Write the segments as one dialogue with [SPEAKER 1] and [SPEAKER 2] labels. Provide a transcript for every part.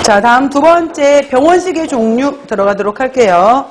[SPEAKER 1] 자, 다음 두 번째 병원식의 종류 들어가도록 할게요.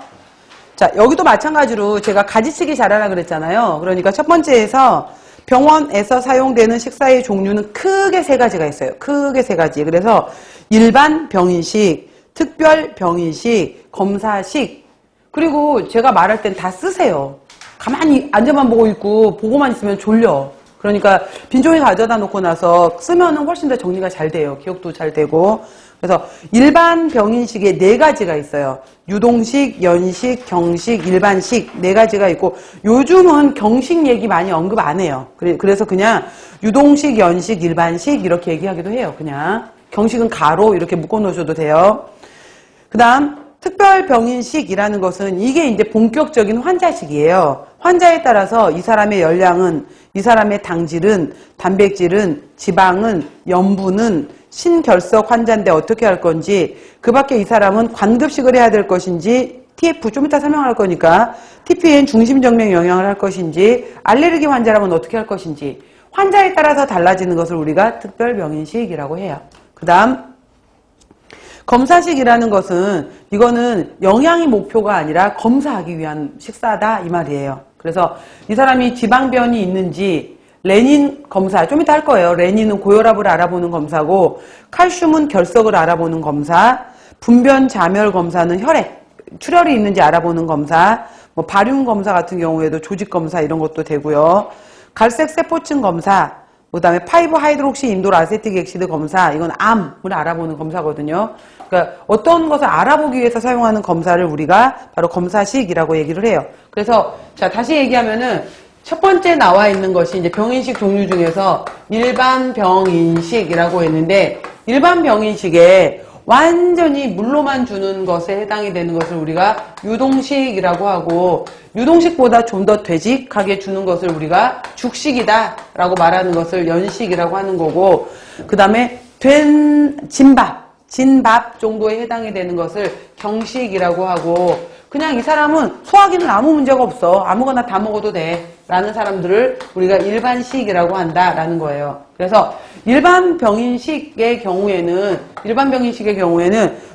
[SPEAKER 1] 자, 여기도 마찬가지로 제가 가지치기 잘하라 그랬잖아요. 그러니까 첫 번째에서 병원에서 사용되는 식사의 종류는 크게 세 가지가 있어요. 크게 세 가지. 그래서 일반 병인식, 특별 병인식, 검사식. 그리고 제가 말할 땐 다 쓰세요. 가만히 앉아만 보고 있고 보고만 있으면 졸려. 그러니까 빈종이 가져다 놓고 나서 쓰면은 훨씬 더 정리가 잘 돼요. 기억도 잘 되고. 그래서 일반 병인식에 네 가지가 있어요. 유동식, 연식, 경식, 일반식 네 가지가 있고 요즘은 경식 얘기 많이 언급 안 해요. 그래서 그냥 유동식, 연식, 일반식 이렇게 얘기하기도 해요. 그냥 경식은 가로 이렇게 묶어 놓으셔도 돼요. 그 다음 특별병인식이라는 것은 이게 이제 본격적인 환자식이에요. 환자에 따라서 이 사람의 열량은, 이 사람의 당질은, 단백질은, 지방은, 염분은 신결석 환자인데 어떻게 할 건지, 그 밖에 이 사람은 관급식을 해야 될 것인지, TF 좀 이따 설명할 거니까, TPN 중심정맥 영향을 할 것인지, 알레르기 환자라면 어떻게 할 것인지, 환자에 따라서 달라지는 것을 우리가 특별병인식이라고 해요. 그 다음 검사식이라는 것은 이거는 영양이 목표가 아니라 검사하기 위한 식사다 이 말이에요. 그래서 이 사람이 지방변이 있는지 레닌 검사 좀 이따 할 거예요. 레닌은 고혈압을 알아보는 검사고 칼슘은 결석을 알아보는 검사, 분변 자멸 검사는 혈액 출혈이 있는지 알아보는 검사, 뭐 바륨 검사 같은 경우에도 조직 검사 이런 것도 되고요. 갈색 세포층 검사, 그 다음에 5하이드록시 인돌 아세틱 엑시드 검사, 이건 암을 알아보는 검사거든요. 그러니까 어떤 것을 알아보기 위해서 사용하는 검사를 우리가 바로 검사식이라고 얘기를 해요. 그래서 자 다시 얘기하면은 첫 번째 나와 있는 것이 이제 병인식 종류 중에서 일반 병인식이라고 했는데 일반 병인식에 완전히 물로만 주는 것에 해당이 되는 것을 우리가 유동식이라고 하고 유동식보다 좀 더 되직하게 주는 것을 우리가 죽식이다 라고 말하는 것을 연식이라고 하는 거고 그 다음에 된 진밥 정도에 해당이 되는 것을 경식이라고 하고 그냥 이 사람은 소화기는 아무 문제가 없어 아무거나 다 먹어도 돼 라는 사람들을 우리가 일반식이라고 한다라는 거예요. 그래서 일반 병인식의 경우에는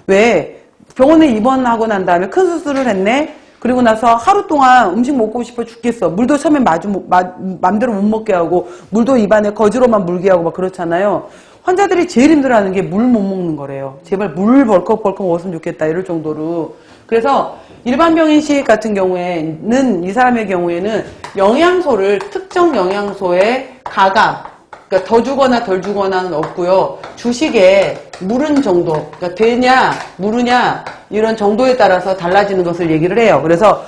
[SPEAKER 1] 왜 병원에 입원하고 난 다음에 큰 수술을 했네. 그리고 나서 하루 동안 음식 먹고 싶어 죽겠어. 물도 처음에 맘대로 못 먹게 하고 물도 입안에 거즈로만 물게 하고 막 그렇잖아요. 환자들이 제일 힘들어하는 게 물 못 먹는 거래요. 제발 물 벌컥벌컥 먹었으면 좋겠다 이럴 정도로. 그래서 일반 병인식 같은 경우에는 이 사람의 경우에는 영양소를 특정 영양소의 가감 그러니까 더 주거나 덜 주거나는 없고요. 주식에 무른 정도, 그러니까 되냐, 무르냐 이런 정도에 따라서 달라지는 것을 얘기를 해요. 그래서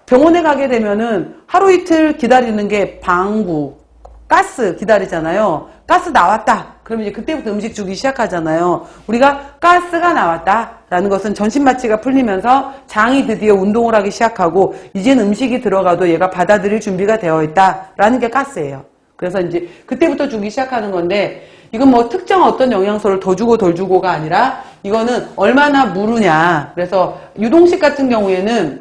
[SPEAKER 1] 병원에 가게 되면은 하루 이틀 기다리는 게 방구, 가스 기다리잖아요. 가스 나왔다. 그러면 이제 그때부터 음식 주기 시작하잖아요. 우리가 가스가 나왔다라는 것은 전신마취가 풀리면서 장이 드디어 운동을 하기 시작하고 이제는 음식이 들어가도 얘가 받아들일 준비가 되어 있다라는 게 가스예요. 그래서 이제 그때부터 주기 시작하는 건데 이건 뭐 특정 어떤 영양소를 더 주고 덜 주고가 아니라 이거는 얼마나 무르냐. 그래서 유동식 같은 경우에는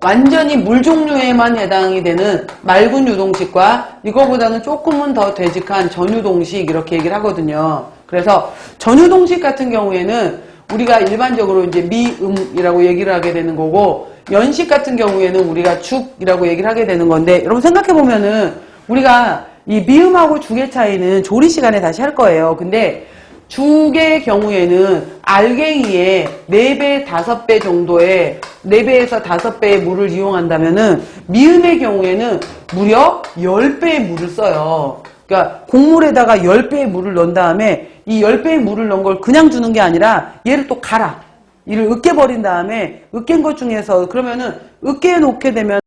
[SPEAKER 1] 완전히 물 종류에만 해당이 되는 맑은 유동식과 이거보다는 조금은 더 되직한 전유동식 이렇게 얘기를 하거든요. 그래서 전유동식 같은 경우에는 우리가 일반적으로 이제 미음이라고 얘기를 하게 되는 거고 연식 같은 경우에는 우리가 죽이라고 얘기를 하게 되는 건데 여러분 생각해 보면은 우리가 이 미음하고 죽의 차이는 조리 시간에 다시 할 거예요. 근데 죽의 경우에는 알갱이에 4배, 5배 정도의 4배에서 5배의 물을 이용한다면은 미음의 경우에는 무려 10배의 물을 써요. 그러니까 곡물에다가 10배의 물을 넣은 다음에 이 10배의 물을 넣은 걸 그냥 주는 게 아니라 얘를 또 갈아. 이를 으깨버린 다음에 으깬 것 중에서 그러면은 으깨 놓게 되면